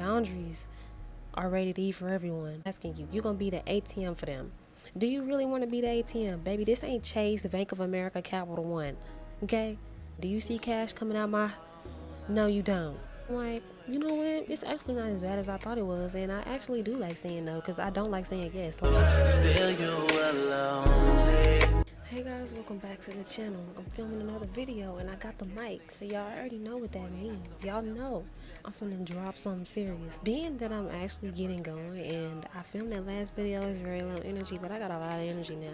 boundaries are rated E for everyone. Asking you, you're gonna be the ATM for them. Do you really want to be the ATM, baby? This ain't Chase, the Bank of America, Capital One. Okay? Do you see cash coming out my? No, you don't. I'm like, you know what? It's actually not as bad as I thought it was, and I actually do like saying no, because I don't like saying yes. Like, still you alone. Hey guys, welcome back to the channel. I'm filming another video and I got the mic, so y'all already know what that means. Y'all know I'm finna drop something serious. Being that I'm actually getting going and I filmed that last video, is very low energy, but I got a lot of energy now.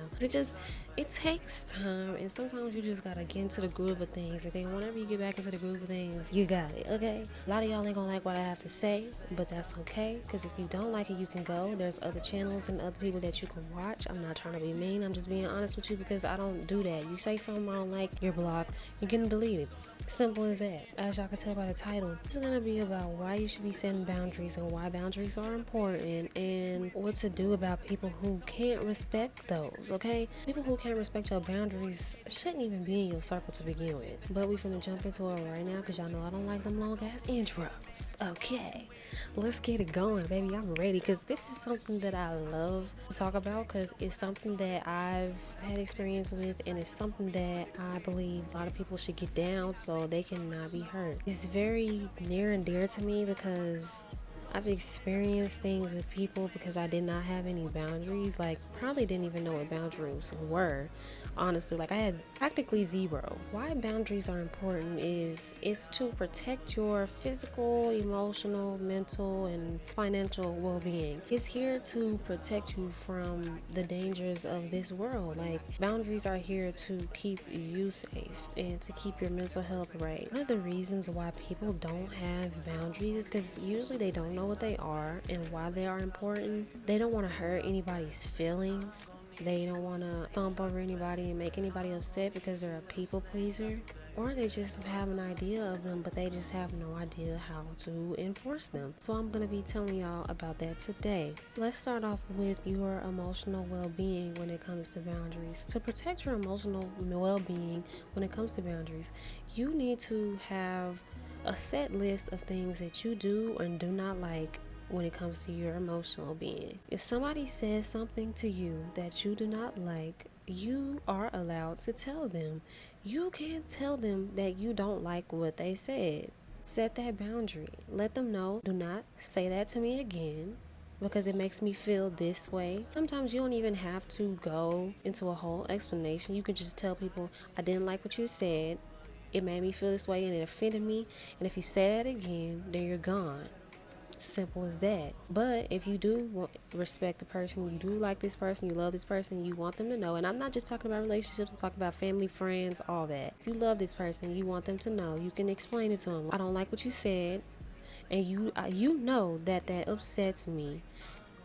It takes time, and sometimes you just gotta get into the groove of things, and then whenever you get back into the groove of things, you got it, okay? A lot of y'all ain't gonna like what I have to say, but that's okay, because if you don't like it, you can go. There's other channels and other people that you can watch. I'm not trying to be mean, I'm just being honest with you, because I don't do that. You say something I don't like, you're blocked, you're getting deleted. Simple as that. As y'all can tell by the title, this is gonna be about why you should be setting boundaries and why boundaries are important and what to do about people who can't respect those, okay? People who can't respect your boundaries shouldn't even be in your circle to begin with. But we finna jump into it right now, because y'all know I don't like them long ass intros. Okay, let's get it going, baby. I'm ready, because this is something that I love to talk about, because it's something that I've had experience with, and it's something that I believe a lot of people should get down so they cannot be hurt. It's very near and dear to me, because I've experienced things with people because I did not have any boundaries. Like, probably didn't even know what boundaries were. Honestly, like, I had practically zero. Why boundaries are important is it's to protect your physical, emotional, mental, and financial well-being. It's here to protect you from the dangers of this world. Like, boundaries are here to keep you safe and to keep your mental health right. One of the reasons why people don't have boundaries is because usually they don't know what they are and why they are important. They don't want to hurt anybody's feelings. They don't want to thump over anybody and make anybody upset because they're a people pleaser. Or they just have an idea of them, but they just have no idea how to enforce them. So I'm going to be telling y'all about that today. Let's start off with your emotional well-being when it comes to boundaries. To protect your emotional well-being when it comes to boundaries, you need to have a set list of things that you do and do not like when it comes to your emotional being. If somebody says something to you that you do not like, you are allowed to tell them. You can't tell them that you don't like what they said. Set that boundary. Let them know, do not say that to me again, because it makes me feel this way. Sometimes you don't even have to go into a whole explanation. You can just tell people, I didn't like what you said. It made me feel this way and it offended me. And if you say that again, then you're gone. Simple as that. But if you do respect the person, you do like this person, you love this person, you want them to know, and I'm not just talking about relationships, I'm talking about family, friends, all that. If you love this person, you want them to know, you can explain it to them. I don't like what you said, and you know that upsets me.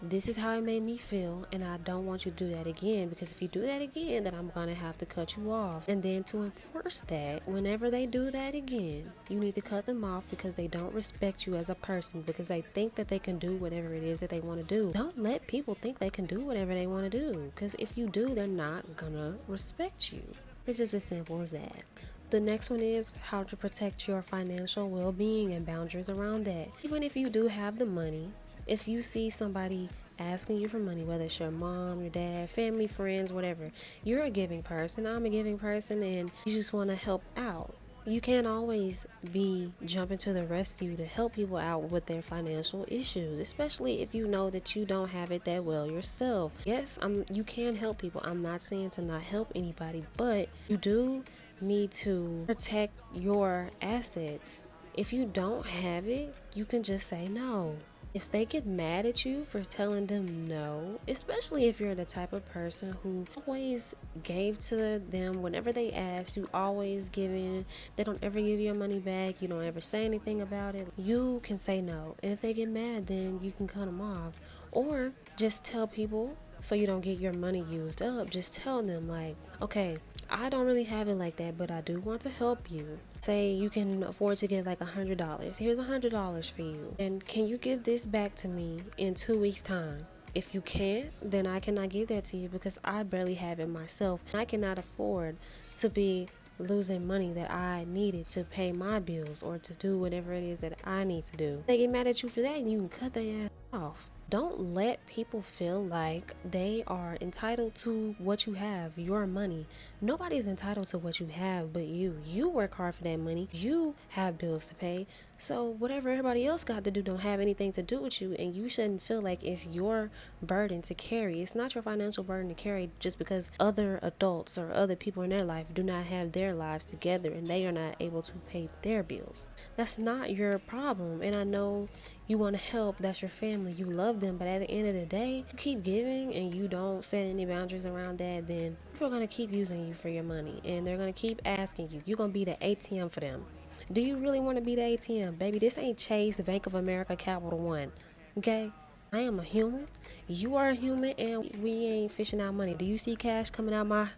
This is how it made me feel, and I don't want you to do that again, because if you do that again, then I'm gonna have to cut you off. And then to enforce that, whenever they do that again, you need to cut them off, because they don't respect you as a person, because they think that they can do whatever it is that they want to do. Don't let people think they can do whatever they want to do, because if you do, they're not gonna respect you. It's just as simple as that. The next one is how to protect your financial well-being and boundaries around that. Even if you do have the money, if you see somebody asking you for money, whether it's your mom, your dad, family, friends, whatever, you're a giving person, I'm a giving person, and you just want to help out. You can't always be jumping to the rescue to help people out with their financial issues, especially if you know that you don't have it that well yourself. Yes, you can help people. I'm not saying to not help anybody, but you do need to protect your assets. If you don't have it, you can just say no. If they get mad at you for telling them no, especially if you're the type of person who always gave to them whenever they asked, you always give in, they don't ever give your money back, you don't ever say anything about it, you can say no. And if they get mad, then you can cut them off. Or just tell people, so you don't get your money used up, just tell them like, okay, I don't really have it like that, but I do want to help you. Say you can afford to get like $100. Here's $100 for you. And can you give this back to me in 2 weeks' time? If you can't, then I cannot give that to you, because I barely have it myself. I cannot afford to be losing money that I needed to pay my bills or to do whatever it is that I need to do. They get mad at you for that and you can cut their ass off. Don't let people feel like they are entitled to what you have, your money. Nobody's entitled to what you have but you. You work hard for that money. You have bills to pay. So whatever everybody else got to do don't have anything to do with you, and you shouldn't feel like it's your burden to carry. It's not your financial burden to carry just because other adults or other people in their life do not have their lives together and they are not able to pay their bills. That's not your problem. And I know you want to help, that's your family, you love them, but at the end of the day, you keep giving and you don't set any boundaries around that, then people are going to keep using you for your money and they're going to keep asking you. You're going to be the ATM for them. Do you really want to be the ATM? Baby, this ain't Chase, Bank of America, Capital One. Okay? I am a human. You are a human, and we ain't fishing out money. Do you see cash coming out my...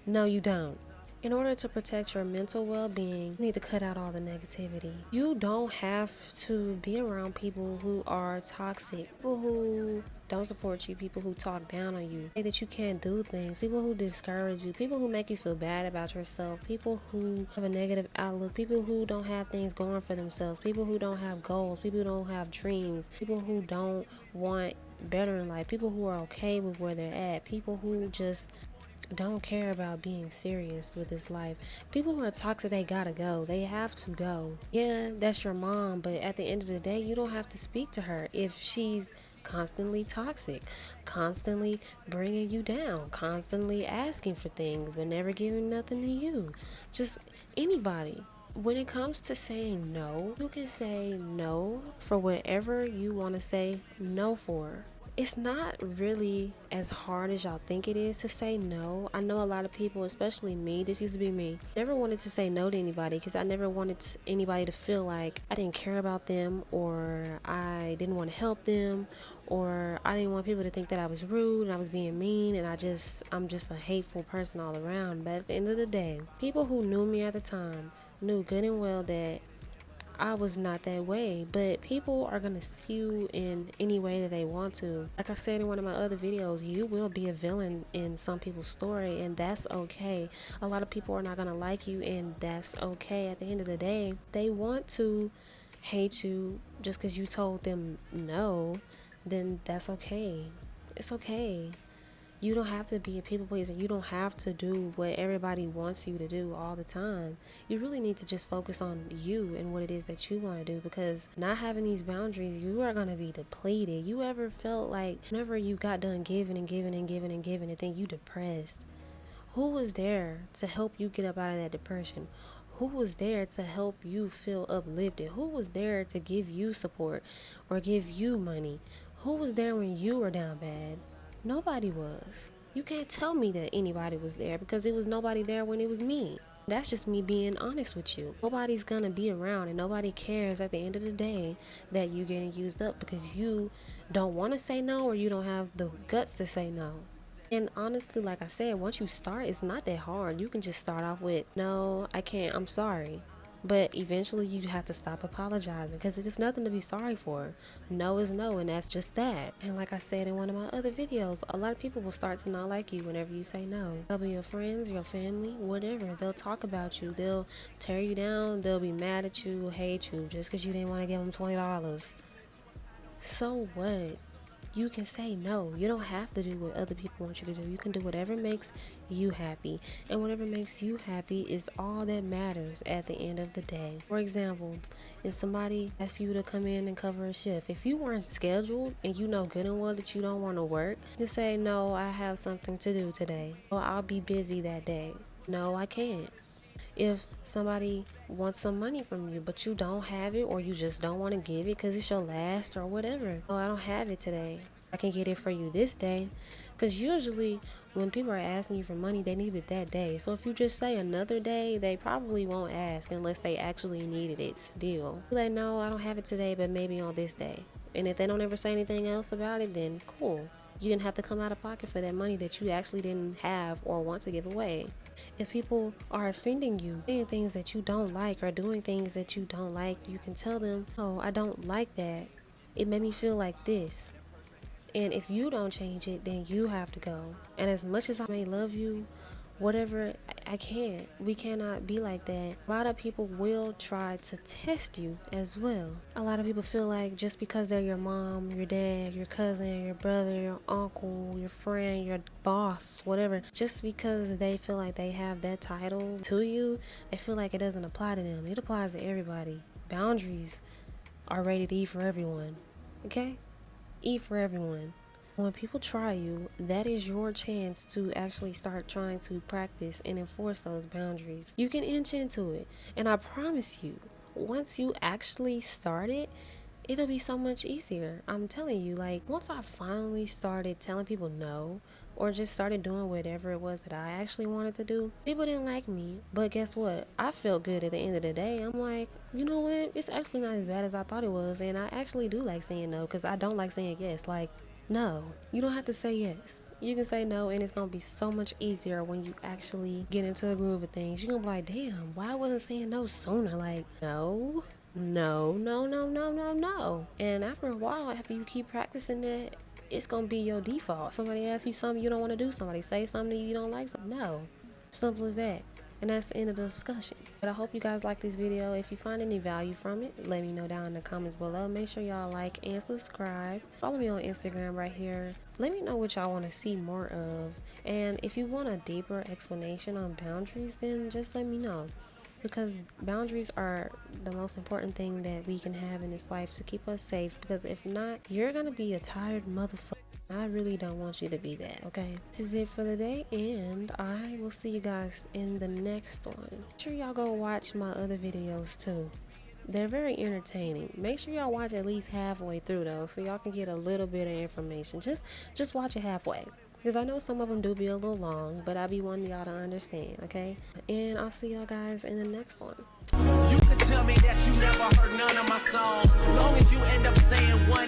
No, you don't. In order to protect your mental well-being, you need to cut out all the negativity. You don't have to be around people who are toxic, people who don't support you, people who talk down on you, say that you can't do things, people who discourage you, people who make you feel bad about yourself, people who have a negative outlook, people who don't have things going for themselves, people who don't have goals, people who don't have dreams, people who don't want better in life, people who are okay with where they're at, people who just don't care about being serious with this life. People who are toxic, they gotta go. They have to go. Yeah, that's your mom, but at the end of the day, you don't have to speak to her if she's constantly toxic, constantly bringing you down, constantly asking for things but never giving nothing to you. Just anybody. When it comes to saying no, you can say no for whatever you want to say no for. It's not really as hard as y'all think it is to say no. I know a lot of people, especially me, this used to be me, never wanted to say no to anybody because I never wanted anybody to feel like I didn't care about them or I didn't want to help them or I didn't want people to think that I was rude and I was being mean and I'm just a hateful person all around. But at the end of the day, people who knew me at the time knew good and well that I was not that way, but people are going to see you in any way that they want to. Like I said in one of my other videos, you will be a villain in some people's story, and that's okay. A lot of people are not going to like you, and that's okay. At the end of the day, they want to hate you just because you told them no, then that's okay. It's okay. You don't have to be a people pleaser. You don't have to do what everybody wants you to do all the time. You really need to just focus on you and what it is that you want to do, because not having these boundaries, you are going to be depleted. You ever felt like whenever you got done giving and giving and giving and giving and then you depressed? Who was there to help you get up out of that depression? Who was there to help you feel uplifted? Who was there to give you support or give you money? Who was there when you were down bad? Nobody was. You can't tell me that anybody was there because it was nobody there when it was me. That's just me being honest with you. Nobody's gonna be around and nobody cares at the end of the day that you're getting used up because you don't want to say no or you don't have the guts to say no. And honestly, like I said, once you start, it's not that hard. You can just start off with, no, I can't, I'm sorry. But eventually you have to stop apologizing because it's just nothing to be sorry for. No is no, and that's just that. And like I said in one of my other videos, a lot of people will start to not like you whenever you say no. They'll be your friends, your family, whatever. They'll talk about you. They'll tear you down. They'll be mad at you, hate you just because you didn't want to give them $20. So what? You can say no. You don't have to do what other people want you to do. You can do whatever makes you happy. And whatever makes you happy is all that matters at the end of the day. For example, if somebody asks you to come in and cover a shift, if you weren't scheduled and you know good and well that you don't want to work, you say, no, I have something to do today. Or I'll be busy that day. No, I can't. If somebody wants some money from you but you don't have it or you just don't want to give it because it's your last or whatever, oh, I don't have it today, I can get it for you this day. Because usually when people are asking you for money, they need it that day. So if you just say another day, they probably won't ask unless they actually needed it still. Like, no, I don't have it today, but maybe on this day. And if they don't ever say anything else about it, then cool. You didn't have to come out of pocket for that money that you actually didn't have or want to give away. If people are offending you, saying things that you don't like or doing things that you don't like, you can tell them, oh, I don't like that. It made me feel like this. And if you don't change it, then you have to go. And as much as I may love you, whatever. I can't. We cannot be like that. A lot of people will try to test you as well. A lot of people feel like just because they're your mom, your dad, your cousin, your brother, your uncle, your friend, your boss, whatever, just because they feel like they have that title to you, they feel like it doesn't apply to them. It applies to everybody. Boundaries are rated E for everyone. Okay? E for everyone. When people try you, that is your chance to actually start trying to practice and enforce those boundaries. You can inch into it. And I promise you, once you actually start it, it'll be so much easier. I'm telling you, like, once I finally started telling people no, or just started doing whatever it was that I actually wanted to do, people didn't like me. But guess what? I felt good at the end of the day. I'm like, you know what? It's actually not as bad as I thought it was. And I actually do like saying no, because I don't like saying yes. Like, no, you don't have to say yes. You can say no, and it's going to be so much easier when you actually get into a groove of things. You're going to be like, damn, why wasn't saying no sooner? Like, no. No, no, no, no, no, no. And after a while, after you keep practicing that, it's going to be your default. Somebody asks you something you don't want to do. Somebody say something you don't like. No. Simple as that. And that's the end of the discussion. But I hope you guys like this video. If you find any value from it, let me know down in the comments below. Make sure y'all like and subscribe. Follow me on Instagram right here. Let me know what y'all want to see more of. And if you want a deeper explanation on boundaries, then just let me know. Because boundaries are the most important thing that we can have in this life to keep us safe. Because if not, you're going to be a tired motherfucker. I really don't want you to be that, okay? This is it for the day, and I will see you guys in the next one. Make sure y'all go watch my other videos too. They're very entertaining. Make sure y'all watch at least halfway through though, so y'all can get a little bit of information. Just watch it halfway. Because I know some of them do be a little long, but I be wanting y'all to understand, okay? And I'll see y'all guys in the next one. You can tell me that you never heard none of my songs. Long as you end up saying one